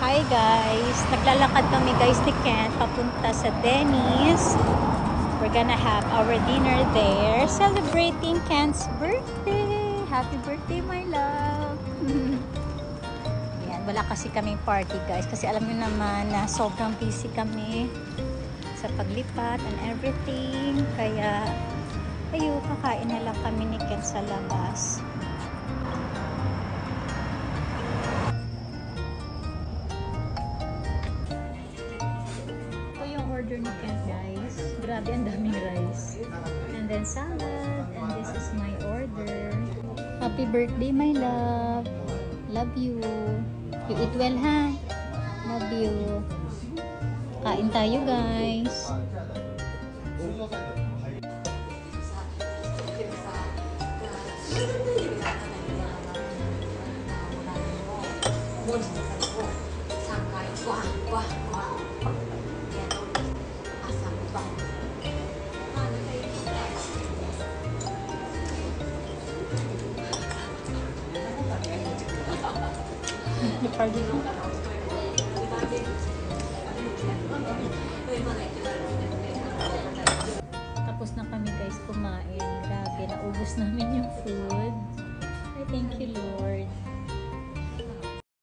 Hi guys! Naglalakad kami guys ni Ken papunta sa Denny's. We're gonna have our dinner there celebrating Ken's birthday! Happy birthday my love! Yan, wala kasi kaming party guys kasi alam niyo naman na sobrang busy kami sa paglipat and everything. Kaya ayun, kakain na lang kami ni Ken sa labas. Order ni Ken guys. Grabe, ang daming rice. And then salad. And this is my order. Happy birthday, my love. Love you. You eat well, ha? Love you. Kain tayo, guys. Tapos na kami guys kumain. Grabe, naubos namin yung food. I thank you Lord.